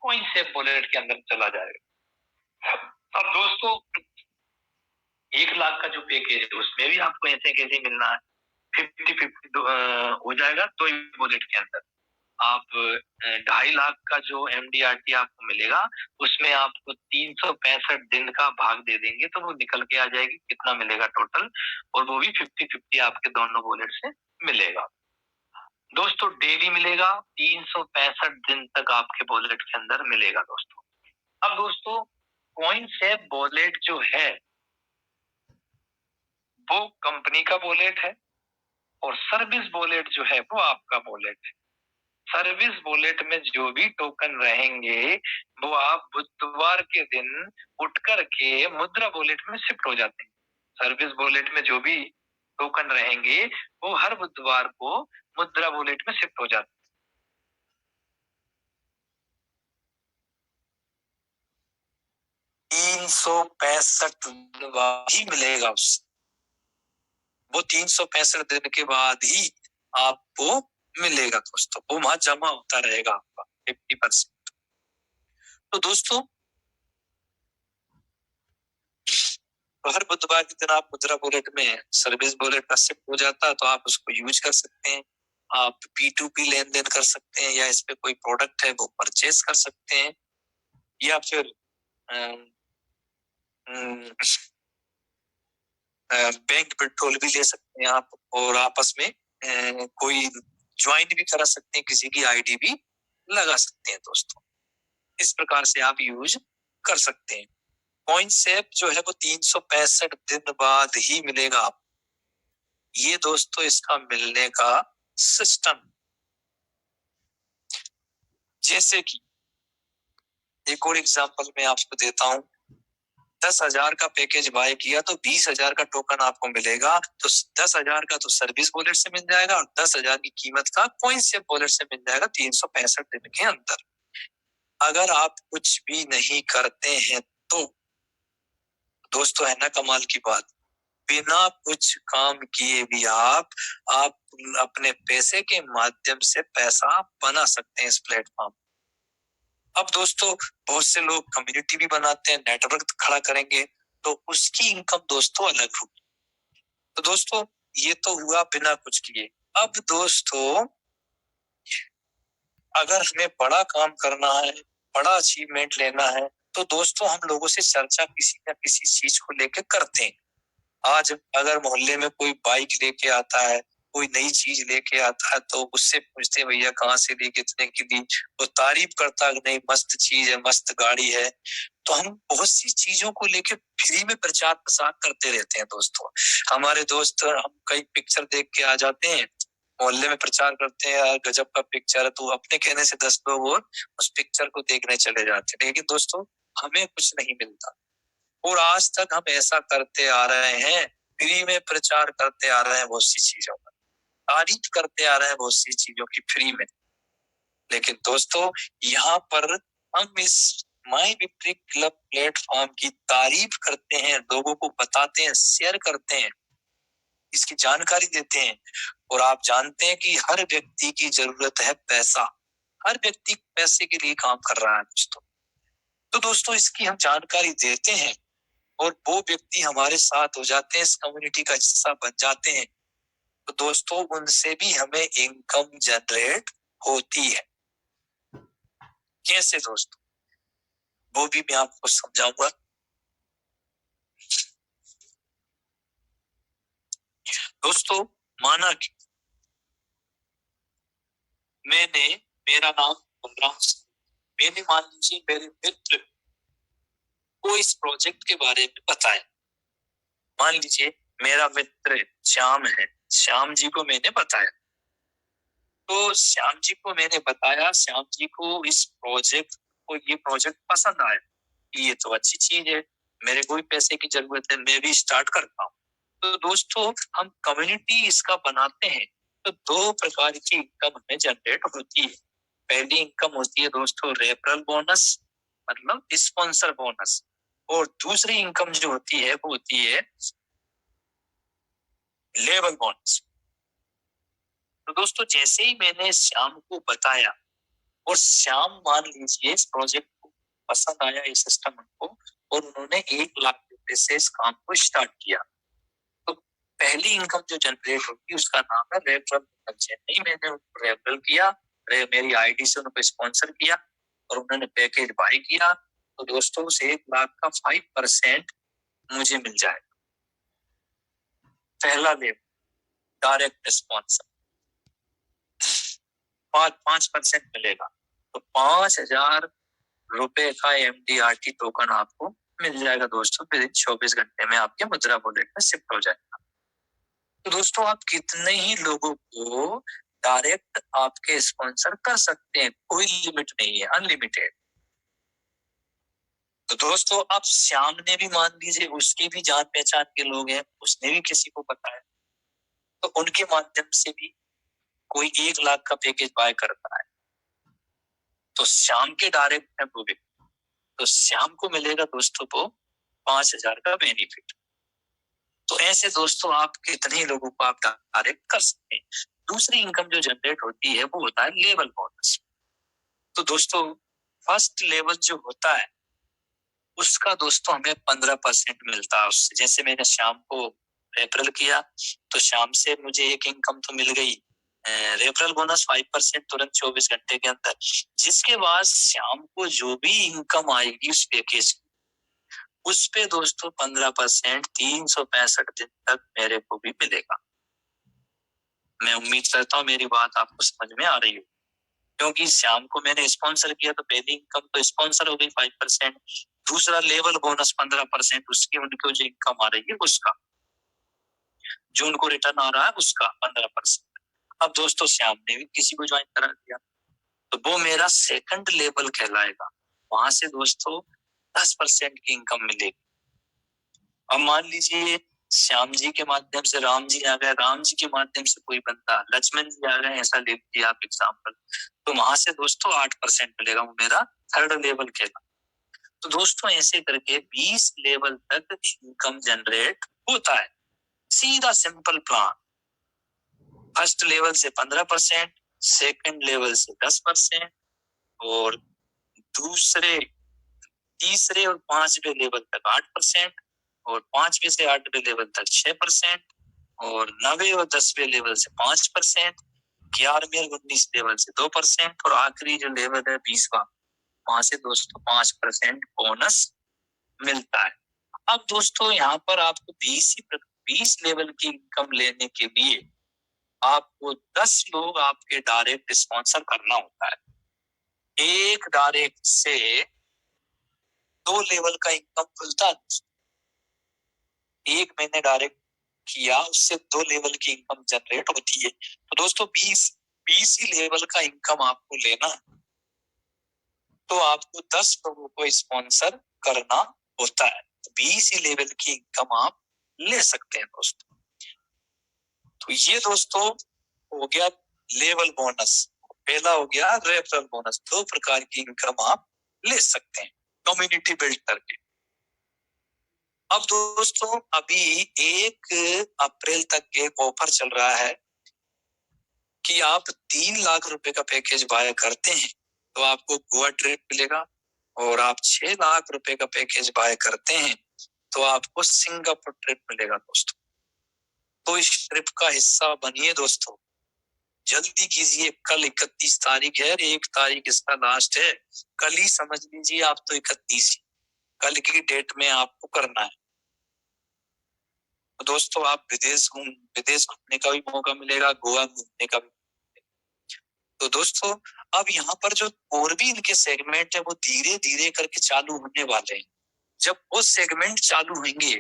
कॉइनसेप वॉलेट के अंदर चला जाएगा। अब दोस्तों 1 लाख का जो पैकेज है उसमें भी आपको ऐसे कैसे मिलना है, 50-50 हो जाएगा 2 वॉलेट के अंदर। आप 2.5 लाख का जो MDRT आपको मिलेगा उसमें आपको 365 दिन का भाग दे देंगे तो वो निकल के आ जाएगी, कितना मिलेगा टोटल, और वो भी 50-50 आपके दोनों वॉलेट से मिलेगा। दोस्तों डेली मिलेगा, 365 दिन तक आपके वॉलेट के अंदर मिलेगा दोस्तों। अब दोस्तों कॉइनसेप वॉलेट जो है वो कंपनी का वॉलेट है और सर्विस वॉलेट जो है वो आपका वॉलेट है। सर्विस वॉलेट में जो भी टोकन रहेंगे वो आप बुधवार के दिन उठ करके मुद्रा वॉलेट में शिफ्ट हो जाते हैं। सर्विस वॉलेट में जो भी टोकन रहेंगे वो हर बुधवार को मुद्रा वॉलेट में शिफ्ट हो जाते हैं। 365 दिन बाद ही मिलेगा उससे, वो 365 दिन के बाद ही आपको मिलेगा दोस्तों, वो वहां जमा होता रहेगा आपका 50%। तो दोस्तों हर बुधवार के दिन आप मुद्रा वॉलेट में सर्विस वॉलेट का शिफ्ट हो जाता है तो आप उसको यूज कर सकते हैं। आप P2P लेन देन कर सकते हैं या इस पे कोई प्रोडक्ट है वो परचेज कर सकते हैं या फिर बैंक पेट्रोल भी ले सकते हैं आप और आपस में कोई ज्वाइन भी करा सकते हैं, किसी की आईडी भी लगा सकते हैं दोस्तों। इस प्रकार से आप यूज कर सकते हैं। कॉइनसेप जो है वो 365 दिन बाद ही मिलेगा आप, ये दोस्तों इसका मिलने का सिस्टम। जैसे कि एक और एग्जांपल मैं आपको देता हूं, 10,000 का पैकेज बाय किया तो 20,000 का टोकन आपको मिलेगा, तो 10,000 का तो सर्विस वॉलेट से मिल जाएगा और 10,000 की कीमत का कॉइनसेप वॉलेट से मिल जाएगा 365 दिन के अंदर। अगर आप कुछ भी नहीं करते हैं तो दोस्तों है ना कमाल की बात, बिना कुछ काम किए भी आप अपने पैसे के माध्यम से पैसा बना सकते हैं इस प्लेटफॉर्म। अब दोस्तों बहुत से लोग कम्युनिटी भी बनाते हैं, नेटवर्क खड़ा करेंगे तो उसकी इनकम दोस्तों अलग होगी। तो दोस्तों ये तो हुआ बिना कुछ किए। अब दोस्तों अगर हमें बड़ा काम करना है, बड़ा अचीवमेंट लेना है तो दोस्तों हम लोगों से चर्चा किसी न किसी चीज को लेकर करते हैं। आज अगर मोहल्ले में कोई बाइक लेके आता है, कोई नई चीज लेके आता है तो उससे पूछते हैं भैया कहाँ से ली, कितने की ली, वो तारीफ करता है नहीं मस्त चीज है, मस्त गाड़ी है। तो हम बहुत सी चीजों को लेके फ्री में प्रचार प्रसार करते रहते हैं दोस्तों। हमारे दोस्त हम कई पिक्चर देख के आ जाते हैं, मोहल्ले में प्रचार करते हैं यार गजब का पिक्चर है, तो अपने कहने से 10 लोग और उस पिक्चर को देखने चले जाते हैं, लेकिन दोस्तों हमें कुछ नहीं मिलता। और आज तक हम ऐसा करते आ रहे हैं, फ्री में प्रचार करते आ रहे हैं बहुत सी चीजों का, तारीफ करते आ रहे हैं बहुत सी चीजों की फ्री में। लेकिन दोस्तों यहाँ पर हम इस माई विक्ट्री क्लब प्लेटफॉर्म की तारीफ करते हैं, लोगों को बताते हैं, शेयर करते हैं, इसकी जानकारी देते हैं। और आप जानते हैं कि हर व्यक्ति की जरूरत है पैसा, हर व्यक्ति पैसे के लिए काम कर रहा है दोस्तों। तो दोस्तों इसकी हम जानकारी देते हैं और वो व्यक्ति हमारे साथ हो जाते हैं, इस कम्युनिटी का हिस्सा बन जाते हैं, तो दोस्तों उनसे भी हमें इनकम जनरेट होती है। कैसे दोस्तों, वो भी मैं आपको समझाऊंगा। दोस्तों माना कि मेरा नाम बलराम, मैंने मान लीजिए मेरे मित्र को इस प्रोजेक्ट के बारे में बताया। मान लीजिए मेरा मित्र श्याम है, श्याम जी को मैंने बताया तो श्याम जी को मैंने बताया, श्याम जी को इस प्रोजेक्ट को, ये प्रोजेक्ट पसंद आया कि ये तो अच्छी चीज है, मेरे को भी पैसे की जरूरत है, मैं भी स्टार्ट करता हूँ। तो दोस्तों हम कम्युनिटी इसका बनाते हैं तो दो प्रकार की इनकम हमें जनरेट होती है। पहली इनकम होती है दोस्तों रेफरल बोनस, मतलब स्पॉन्सर बोनस, और दूसरी इनकम जो होती है वो होती है लेवल बोनस। तो दोस्तों जैसे ही मैंने श्याम को बताया और श्याम मान लीजिए इस प्रोजेक्ट को पसंद आया, ये सिस्टम उनको, और उन्होंने 1,00,000 रुपए से इस काम को स्टार्ट किया, तो पहली इनकम जो जनरेट होगी उसका नाम है रेफरल इनकम। नहीं, मैंने उनको रेफरल किया, मेरी आईडी से उनको स्पॉन्सर किया और उन्होंने पैकेज बाय किया, तो दोस्तों उस 1,00,000 का 5% मुझे मिल जाएगा। पहला लेवल डायरेक्ट स्पॉन्सर 5% मिलेगा, तो 5,000 रुपए का MDRT टोकन आपको मिल जाएगा दोस्तों। फिर 24 घंटे में आपके मुद्रा वॉलेट में शिफ्ट हो जाएगा। तो दोस्तों आप कितने ही लोगों को डायरेक्ट आपके स्पॉन्सर कर सकते हैं, कोई लिमिट नहीं है, अनलिमिटेड। तो दोस्तों आप श्याम ने भी मान लीजिए उसके भी जान पहचान के लोग हैं, उसने भी किसी को बताया, तो उनके माध्यम से भी कोई 1,00,000 का पैकेज बाय करता है, तो श्याम के डायरेक्ट है वो भी, तो श्याम को मिलेगा दोस्तों वो 5,000 का बेनिफिट। तो ऐसे दोस्तों आप कितने लोगों को आप डायरेक्ट कर सकते हैं। दूसरी इनकम जो जनरेट होती है वो होता है लेवल बोनस। तो दोस्तों फर्स्ट लेवल जो होता है उसका दोस्तों हमें 15% मिलता है उससे। जैसे मैंने श्याम को रेफरल किया तो श्याम से मुझे एक इनकम तो मिल गई, रेफरल बोनस 5% तुरंत 24 घंटे के अंदर। जिसके बाद श्याम को जो भी इनकम आएगी उस पैकेज, उस पे दोस्तों 15% 365 दिन तक मेरे को भी मिलेगा। मैं उम्मीद करता हूँ मेरी बात आपको समझ में आ रही है, क्योंकि श्याम को मैंने स्पॉन्सर किया तो पहली इनकम तो स्पॉन्सर हो गई 5%, दूसरा लेवल बोनस 15%, उसकी उनको जो इनकम आ रही है उसका, जो उनको रिटर्न आ रहा है उसका 15%। अब दोस्तों श्याम ने भी किसी को ज्वाइन करा दिया तो वो मेरा सेकंड लेवल कहलाएगा, वहां से दोस्तों 10% की इनकम मिलेगी। अब मान लीजिए श्याम जी के माध्यम से राम जी आ गए, राम जी के माध्यम से कोई बंदा लक्ष्मण जी आ गए, ऐसा ले लीजिए आप एग्जाम्पल, तो वहां से दोस्तों 8% मिलेगा, वो मेरा थर्ड लेवल कहलाएगा। तो दोस्तों ऐसे करके 20 लेवल तक इनकम जनरेट होता है। सीधा सिंपल प्लान, फर्स्ट लेवल से 15%, सेकंड लेवल से 10%, और दूसरे तीसरे और 5वें लेवल तक 8%, और 5वें से 8वें लेवल तक 6%, और 9वें और 10वें लेवल से 5%, 11वें और 19 लेवल से 2%, और आखिरी जो लेवल है 20वां, वहां से दोस्तों 5% बोनस मिलता है। अब दोस्तों यहाँ पर आपको 20 लेवल की इनकम लेने के लिए आपको 10 लोग आपके डायरेक्ट स्पॉन्सर करना होता है। एक डायरेक्ट से 2 लेवल का इनकम खुलता है। एक मैंने डायरेक्ट किया उससे 2 लेवल की इनकम जनरेट होती है। तो दोस्तों 20 ही लेवल का इनकम आपको लेना, तो आपको 10 लोगों को स्पॉन्सर करना होता है। 20 ही लेवल की इनकम आप ले सकते हैं दोस्तों। तो ये दोस्तों हो गया लेवल बोनस, पहला हो गया रेफरल बोनस। 2 प्रकार की इनकम आप ले सकते हैं कम्युनिटी बिल्ड करके। अब दोस्तों अभी 1 अप्रैल तक एक ऑफर चल रहा है कि आप 3 लाख रुपए का पैकेज बाय करते हैं तो आपको गोवा ट्रिप मिलेगा, और आप 6 लाख रुपए का पैकेज बाय करते हैं तो आपको सिंगापुर ट्रिप मिलेगा दोस्तों। तो इस ट्रिप का हिस्सा बनिए दोस्तों, जल्दी कीजिए। कल 31 तारीख है, 1 तारीख इसका लास्ट है, कल ही समझ लीजिए आप तो 31 कल की डेट में आपको करना है। तो दोस्तों आप विदेश घूमने का भी मौका मिलेगा, गोवा घूमने का भी। तो दोस्तों अब यहाँ पर जो और भी इनके सेगमेंट है वो धीरे धीरे करके चालू होने वाले हैं। जब वो सेगमेंट चालू होंगे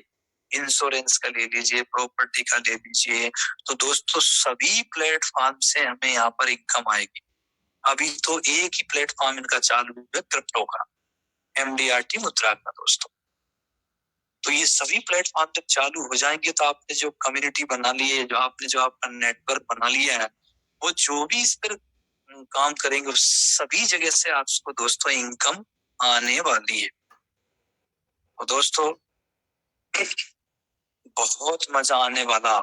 इंश्योरेंस का ले लीजिए, प्रॉपर्टी का ले लीजिए। तो दोस्तों सभी प्लेटफॉर्म से हमें यहाँ पर इनकम आएगी। अभी तो एक ही प्लेटफॉर्म इनका चालू है, क्रिप्टो का, MDRT मुद्रा का दोस्तों। तो ये सभी प्लेटफॉर्म जब चालू हो जाएंगे तो आपने जो कम्युनिटी बना ली है, जो आपका नेटवर्क बना लिया है, वो जो भी इस पर काम करेंगे उस सभी जगह से आपको दोस्तों इनकम आने वाली है। तो दोस्तों बहुत मजा आने वाला।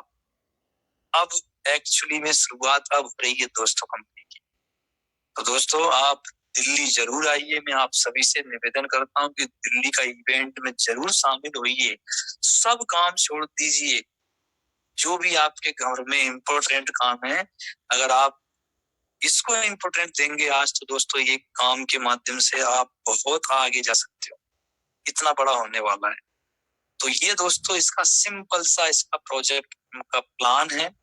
अब एक्चुअली में शुरुआत अब हो रही है दोस्तों कंपनी की। तो दोस्तों आप दिल्ली जरूर आइए। मैं आप सभी से निवेदन करता हूं कि दिल्ली का इवेंट में जरूर शामिल होइए। सब काम छोड़ दीजिए, जो भी आपके घर में इम्पोर्टेंट काम है, अगर आप इसको इम्पोर्टेंट देंगे आज, तो दोस्तों ये काम के माध्यम से आप बहुत आगे जा सकते हो, इतना बड़ा होने वाला है। तो ये दोस्तों इसका सिंपल सा इसका प्रोजेक्ट का प्लान है,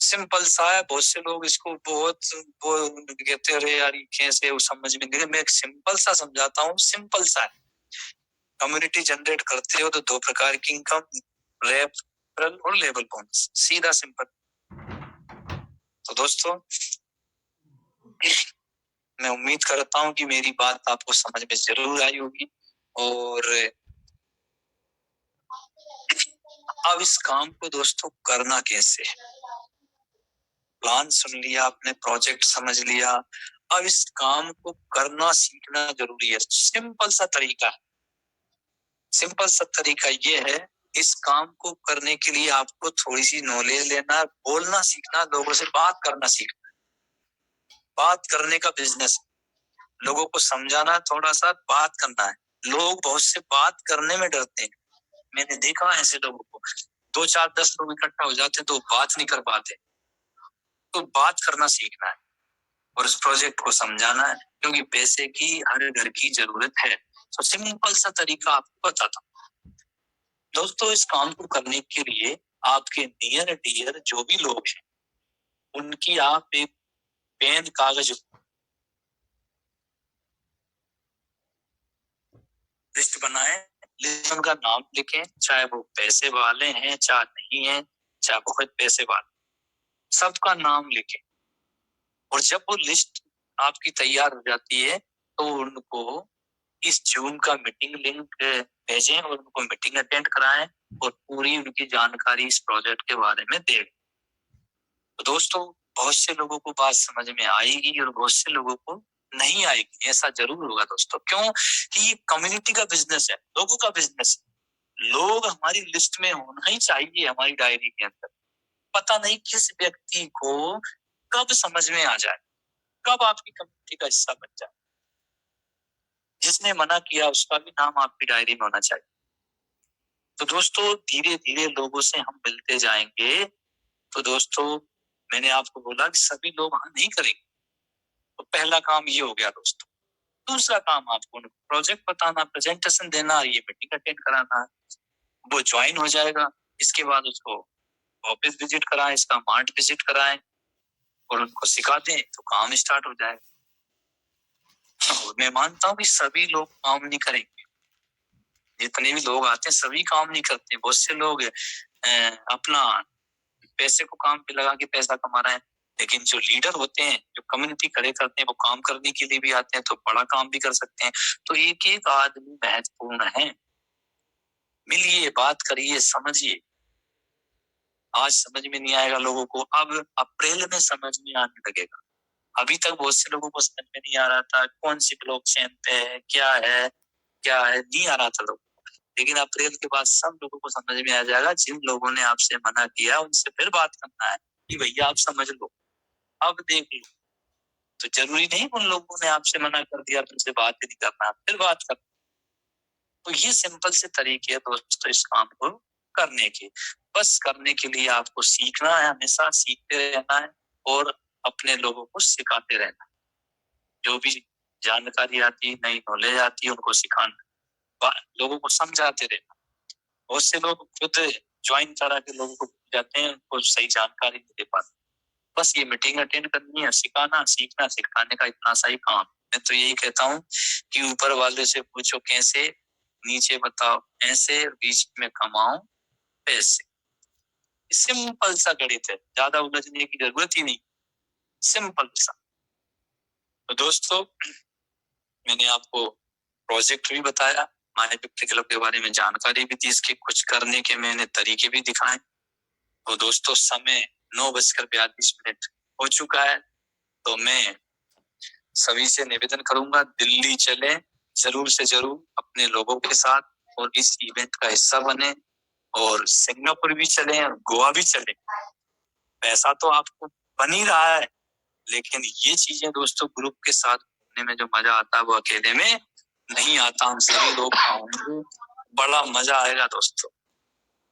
सिंपल सा है। बहुत से लोग इसको बहुत वो कहते हैं अरे यार ये कैसे, वो समझ में नहीं। मैं एक सिंपल सा समझाता हूँ, सिंपल सा है। कम्युनिटी जनरेट करते हो तो दो प्रकार की इनकम, रेफरल और लेवल बोनस, सीधा सिंपल। तो दोस्तों मैं उम्मीद करता हूँ कि मेरी बात आपको समझ में जरूर आई होगी। और अब इस काम को दोस्तों करना कैसे, प्लान सुन लिया आपने, प्रोजेक्ट समझ लिया, अब इस काम को करना सीखना जरूरी है। सिंपल सा तरीका है, सिंपल सा तरीका ये है, इस काम को करने के लिए आपको थोड़ी सी नॉलेज लेना, बोलना सीखना, लोगों से बात करना सीखना। बात करने का बिजनेस, लोगों को समझाना, थोड़ा सा बात करना है। लोग बहुत से बात करने में डरते हैं, मैंने देखा है ऐसे लोगों को। 2 4 10 लोग इकट्ठा हो जाते हैं तो बात नहीं कर पाते। तो बात करना सीखना है और उस प्रोजेक्ट को समझाना है, क्योंकि पैसे की हर घर की जरूरत है। तो सिंपल सा तरीका आपको बताता हूँ दोस्तों। इस काम को करने के लिए आपके नियर डियर जो भी लोग हैं, उनकी आप एक पेन कागज लिस्ट बनाएं, लिस्ट में उनका नाम लिखें, चाहे वो पैसे वाले हैं चाहे नहीं है, चाहे बहुत पैसे वाले, सबका नाम लिखें। और जब वो लिस्ट आपकी तैयार हो जाती है तो उनको इस जूम का मीटिंग लिंक भेजें और उनको मीटिंग अटेंड कराएं और पूरी उनकी जानकारी इस प्रोजेक्ट के बारे में दें। तो दोस्तों बहुत से लोगों को बात समझ में आएगी और बहुत से लोगों को नहीं आएगी, ऐसा जरूर होगा दोस्तों। क्यों कि ये कम्युनिटी का बिजनेस है, लोगों का बिजनेस है। लोग हमारी लिस्ट में होना ही चाहिए, हमारी डायरी के अंदर। पता नहीं किस व्यक्ति को कब समझ में आ जाए, कब आपकी कम्युनिटी का हिस्सा बन जाए। जिसने मना किया उसका भी नाम आपकी डायरी में होना चाहिए। तो दोस्तों धीरे धीरे लोगों से हम मिलते जाएंगे। तो दोस्तों मैंने आपको बोला कि सभी लोग हाँ नहीं करेंगे। तो पहला काम ये हो गया दोस्तों। दूसरा काम आपको प्रोजेक्ट बताना, प्रेजेंटेशन देना, ये मीटिंग अटेंड कराना है। वो ज्वाइन हो जाएगा। इसके बाद उसको ऑफिस विजिट कराएं, इसका मार्ट विजिट कराएं और उनको सिखा दें तो काम स्टार्ट हो जाएगा। मैं मानता हूँ कि सभी लोग काम नहीं करेंगे, जितने भी लोग आते हैं सभी काम नहीं करते। बहुत से लोग अपना पैसे को काम पे लगा के पैसा कमा रहे हैं, लेकिन जो लीडर होते हैं, जो कम्युनिटी खड़े करते हैं, वो काम करने के लिए भी आते हैं तो बड़ा काम भी कर सकते हैं। तो एक एक आदमी महत्वपूर्ण है। मिलिए, बात करिए, समझिए। आज समझ में नहीं आएगा लोगों को, अब अप्रैल में समझ में आने लगेगा। अभी तक बहुत से लोगों को समझ में नहीं आ रहा था कौन सी ब्लॉकचेन पे है, क्या है नहीं आ रहा था लोग। लेकिन अप्रैल के बाद सब लोगों को समझ में आ जाएगा। जिन लोगों ने आपसे मना किया उनसे फिर बात करना है कि भैया आप समझ लो, अब देख लो। तो जरूरी नहीं उन लोगों ने आपसे मना कर दिया तुमसे बात ही नहीं करना, फिर बात करना। तो ये सिंपल से तरीके है दोस्तों इस काम को करने के। बस करने के लिए आपको सीखना है, हमेशा सीखते रहना है और अपने लोगों को सिखाते रहना है। जो भी जानकारी आती है, नई नॉलेज आती है, उनको सिखाना, लोगों को समझाते रहना। बहुत से लोग खुद ज्वाइन करा के लोगों को जाते हैं, उनको सही जानकारी नहीं दे पाते। बस ये मीटिंग अटेंड करनी है, सिखाना, सीखना, सिखाने का इतना सही काम। मैं तो यही कहता हूँ कि ऊपर वाले से पूछो कैसे, नीचे बताओ ऐसे, बीच में कमाओ पैसे। सिंपल सा गणित है, ज्यादा उलझने की जरूरत ही नहीं, सिंपल सा। तो दोस्तों, मैंने आपको प्रोजेक्ट भी बताया, माय विक्ट्री क्लब के बारे में जानकारी भी दी, इसके कुछ करने के मैंने तरीके भी दिखाए। तो दोस्तों, समय 9:42 हो चुका है। तो मैं सभी से निवेदन करूंगा, दिल्ली चलें, जरूर से जरूर अपने लोगों के साथ, और इस इवेंट का हिस्सा बने, और सिंगापुर भी चलें और गोवा भी चलें। पैसा तो आपको बन ही रहा है, लेकिन ये चीजें दोस्तों ग्रुप के साथ घूमने में जो मजा आता है वो अकेले में नहीं आता। हम सभी लोग आएंगे, बड़ा मजा आएगा दोस्तों।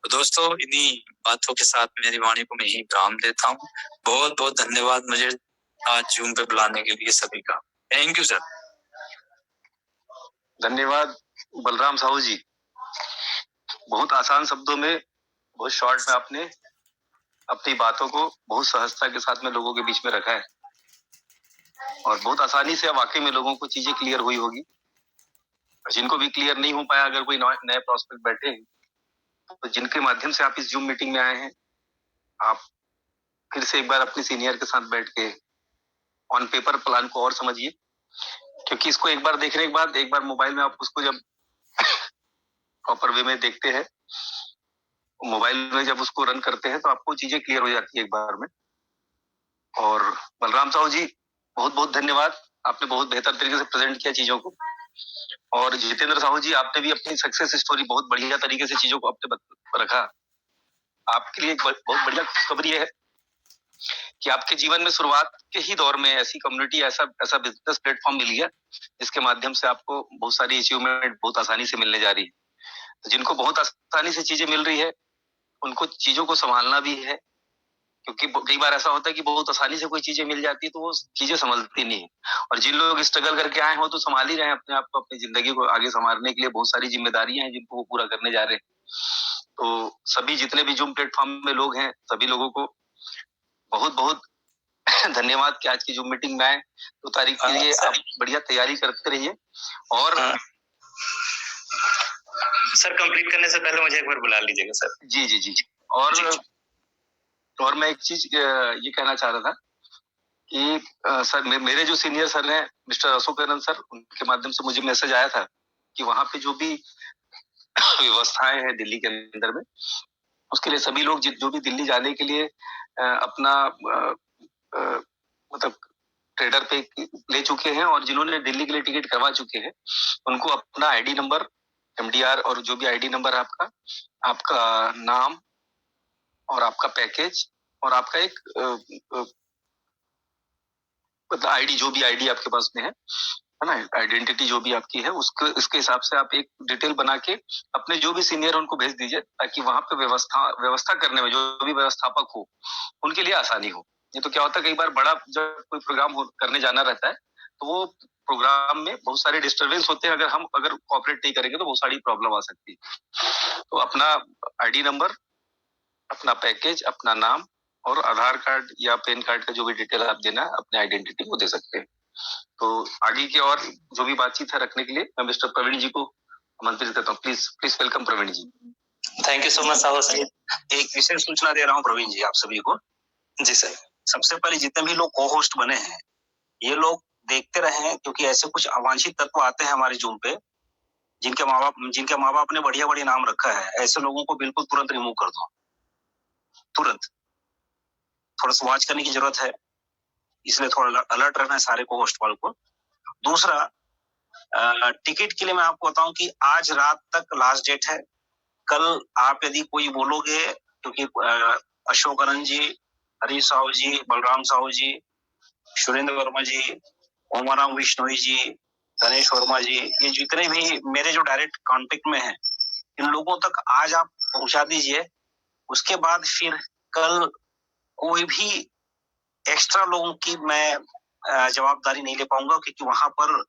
तो दोस्तों, इन्हीं बातों के साथ मेरी वाणी को मैं यही विराम देता हूँ। बहुत बहुत धन्यवाद मुझे आज जूम पे बुलाने के लिए सभी का। Thank you sir. धन्यवाद बलराम साहू जी। बहुत आसान शब्दों में, बहुत शॉर्ट में आपने अपनी बातों को बहुत सहजता के साथ में लोगों के बीच में रखा है, और बहुत आसानी से वाकई में लोगों को चीजें क्लियर हुई होगी। जिनको भी क्लियर नहीं हो पाया, अगर कोई नए प्रोस्पेक्ट बैठे हैं, तो जिनके माध्यम से आप इस जूम मीटिंग में आए हैं, आप फिर से एक बार अपने सीनियर के साथ बैठ के ऑन पेपर प्लान को और समझिए, क्योंकि इसको एक बार देखने के बाद, एक बार मोबाइल में आप उसको जब प्रॉपर वे में देखते हैं, मोबाइल में जब उसको रन करते हैं, तो आपको चीजें क्लियर हो जाती है एक बार में। और बलराम साहू जी, बहुत बहुत धन्यवाद, आपने बहुत बेहतर तरीके से प्रेजेंट किया चीजों को। और जितेंद्र साहू जी, आपने भी अपनी सक्सेस स्टोरी बहुत बढ़िया तरीके से चीजों को अपने रखा। आपके लिए एक बहुत बढ़िया खुशखबरी है कि आपके जीवन में शुरुआत के ही दौर में ऐसी कम्युनिटी, ऐसा बिजनेस प्लेटफॉर्म मिल गया, जिसके माध्यम से आपको बहुत सारी अचीवमेंट बहुत आसानी से मिलने जा रही है। तो जिनको बहुत आसानी से चीजें मिल रही है, उनको चीजों को संभालना भी है, क्योंकि कई बार ऐसा होता है कि बहुत आसानी से कोई चीजें मिल जाती है तो वो चीजें संभलती नहीं है। और जिन लोग स्ट्रगल करके आए हो तो संभाल ही रहे हैं अपने आप को, अपनी जिंदगी को आगे संभालने के लिए बहुत सारी जिम्मेदारियां हैं जिनको वो पूरा करने जा रहे हैं। तो सभी जितने भी जूम प्लेटफॉर्म में लोग हैं, सभी लोगों को बहुत बहुत धन्यवाद कि आज की जूम मीटिंग में आए। तो तारीख के लिए आप बढ़िया तैयारी करते रहिए। और सर, कंप्लीट करने से पहले मुझे एक बार बुला लीजिएगा सर। जी जी जी। और मैं एक चीज ये कहना चाह रहा था कि सर, मेरे जो सीनियर सर हैं मिस्टर अशोक आनंद सर, उनके माध्यम से मुझे मैसेज आया था कि वहां पे जो भी व्यवस्थाएं हैं दिल्ली के अंदर में, उसके लिए सभी लोग जो भी दिल्ली जाने के लिए अपना मतलब ट्रेडर पे ले चुके हैं, और जिन्होंने दिल्ली के लिए टिकट करवा चुके हैं, उनको अपना आईडी नंबर, एमडीआर, और जो भी आईडी नंबर है आपका नाम और आपका पैकेज और आपका एक मतलब आईडी, जो भी आईडी आपके पास में है ना, आइडेंटिटी जो भी आपकी है, इसके हिसाब से आप एक डिटेल बना के अपने जो भी सीनियर उनको भेज दीजिए, ताकि वहां पे व्यवस्था करने में जो भी व्यवस्थापक हो उनके लिए आसानी हो। ये तो क्या होता है, कई बार बड़ा जब कोई प्रोग्राम करने जाना रहता है तो वो प्रोग्राम में बहुत सारे डिस्टर्बेंस होते हैं, अगर कोऑपरेट नहीं करेंगे तो बहुत सारी प्रॉब्लम आ सकती है। तो अपना आईडी नंबर, अपना पैकेज, अपना नाम और आधार कार्ड या पैन कार्ड का जो भी डिटेल आप देना, अपने आइडेंटिटी को दे सकते हैं। तो आगे की और जो भी बातचीत है रखने के लिए मैं मिस्टर प्रवीण जी को आमंत्रित करता हूँ। Please welcome Praveen ji. Thank you so much साहब सर। एक विशेष सूचना दे रहा हूँ प्रवीण जी आप सभी को। जी सर। सबसे पहले जितने भी लोग को होस्ट बने हैं, ये लोग देखते रहे, क्योंकि ऐसे कुछ अवांछित तत्व आते हैं हमारे जूम पे, जिनके माँ बाप ने बढ़िया बढ़िया नाम रखा है, ऐसे लोगों को बिल्कुल तुरंत रिमूव कर दो, तुरंत। थोड़ा सा वॉच करने की जरूरत है, इसलिए थोड़ा अलर्ट रहना है सारे को होस्ट वालों को। दूसरा, टिकट के लिए मैं आपको बताऊं कि आज रात तक लास्ट डेट है। कल आप यदि कोई बोलोगे, क्योंकि अशोक आनंद जी, हरीश साहू जी, बलराम साहू जी, सुरेंद्र वर्मा जी, ओमाराम विश्नोई जी, गणेश वर्मा जी, ये जितने भी मेरे जो डायरेक्ट कांटेक्ट में हैं, इन लोगों तक आज आप पहुंचा दीजिए। उसके बाद फिर कल कोई भी एक्स्ट्रा लोगों की मैं जवाबदारी नहीं ले पाऊंगा, क्योंकि वहां पर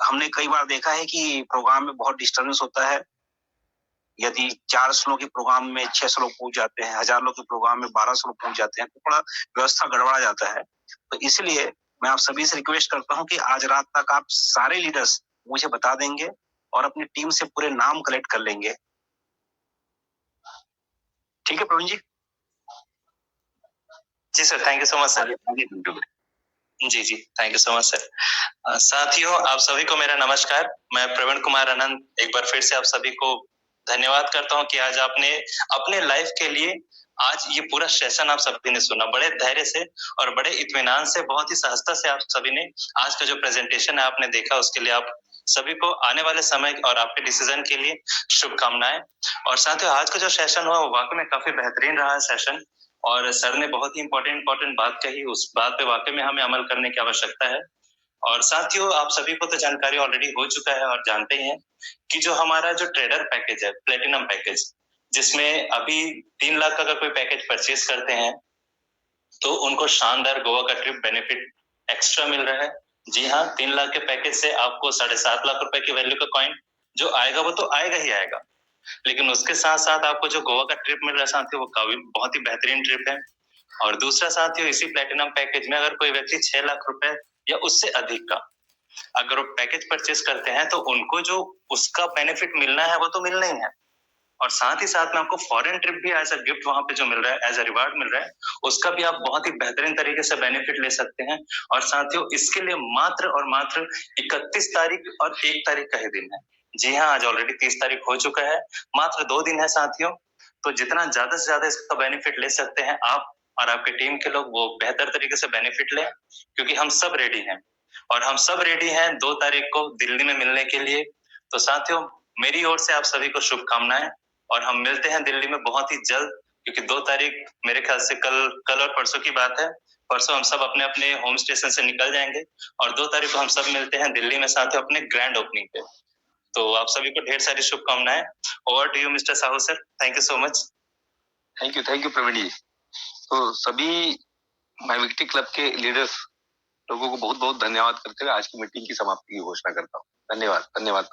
हमने कई बार देखा है कि प्रोग्राम में बहुत डिस्टर्बेंस होता है। यदि 400 लोग के प्रोग्राम में 600 लोग पहुंच जाते हैं, 1000 लोग के प्रोग्राम में 1200 लोग पहुंच जाते हैं, तो थोड़ा व्यवस्था गड़बड़ा जाता है। तो इसलिए मैं आप सभी से रिक्वेस्ट करता हूं कि आज रात तक आप सारे लीडर्स मुझे बता देंगे और अपनी टीम से पूरे नाम कलेक्ट कर लेंगे। ठीक है प्रवीण जी? जी sir, thank you so much sir. जी जी, thank you so much sir. साथियों, आप सभी को मेरा नमस्कार। मैं प्रवीण कुमार आनंद एक बार फिर से आप सभी को धन्यवाद करता हूं कि आज आपने अपने लाइफ के लिए आज ये पूरा सेशन आप सभी ने सुना बड़े धैर्य से और बड़े इत्मीनान से, बहुत ही सहजता से आप सभी ने आज का जो प्रेजेंटेशन है आपने देखा, उसके लिए आप सभी को आने वाले समय और आपके डिसीजन के लिए शुभकामनाएं। और साथियों, आज का जो सेशन हुआ वो वाकई में काफी बेहतरीन रहा है सेशन, और सर ने बहुत ही इंपॉर्टेंट बात कही, उस बात पे वाकई में हमें अमल करने की आवश्यकता है। और साथियों, आप सभी को तो जानकारी ऑलरेडी हो चुका है और जानते ही हैं कि जो हमारा जो ट्रेडर पैकेज है, प्लेटिनम पैकेज, जिसमें अभी 3 लाख का कोई पैकेज परचेज करते हैं तो उनको शानदार गोवा का ट्रिप बेनिफिट एक्स्ट्रा मिल रहा है। जी हाँ, 3 लाख के पैकेज से आपको 7.5 लाख रुपए की वैल्यू का कॉइन जो आएगा वो तो आएगा ही आएगा, लेकिन उसके साथ साथ आपको जो गोवा का ट्रिप मिल रहा है साथियों, वो काफी बहुत ही बेहतरीन ट्रिप है। और दूसरा साथियों, इसी प्लेटिनम पैकेज में अगर कोई व्यक्ति 6 लाख रुपए या उससे अधिक का अगर वो पैकेज परचेस करते हैं तो उनको जो उसका बेनिफिट मिलना है वो तो मिलना ही है, और साथ ही साथ में आपको फॉरेन ट्रिप भी एज अ गिफ्ट वहां पे जो मिल रहा है, एज अ रिवार्ड मिल रहा है, उसका भी आप बहुत ही बेहतरीन तरीके से बेनिफिट ले सकते हैं। और साथियों, इसके लिए मात्र और मात्र 31 तारीख और 1 तारीख का ही दिन है। जी हाँ, आज ऑलरेडी 30 तारीख हो चुका है, मात्र 2 दिन है साथियों। तो जितना ज्यादा से ज्यादा इसका बेनिफिट ले सकते हैं आप और आपके टीम के लोग, वो बेहतर तरीके से बेनिफिट लें, क्योंकि हम सब रेडी हैं और हम सब रेडी हैं 2 तारीख को दिल्ली में मिलने के लिए। तो साथियों, मेरी ओर से आप सभी को शुभकामनाएं, और हम मिलते हैं दिल्ली में बहुत ही जल्द, क्योंकि 2 तारीख मेरे ख्याल से कल और परसों की बात है। परसों हम सब अपने अपने होम स्टेशन से निकल जाएंगे और 2 तारीख को हम सब मिलते हैं दिल्ली में साथियों अपने ग्रैंड ओपनिंग पे। तो आप सभी को ढेर सारी शुभकामनाएं। Over to you mister Sahu sir, thank you so much. Thank you Praveen ji. तो सभी माइविक्टी क्लब के लीडर्स लोगों को बहुत बहुत धन्यवाद करते हुए आज की मीटिंग की समाप्ति की घोषणा करता हूँ। धन्यवाद।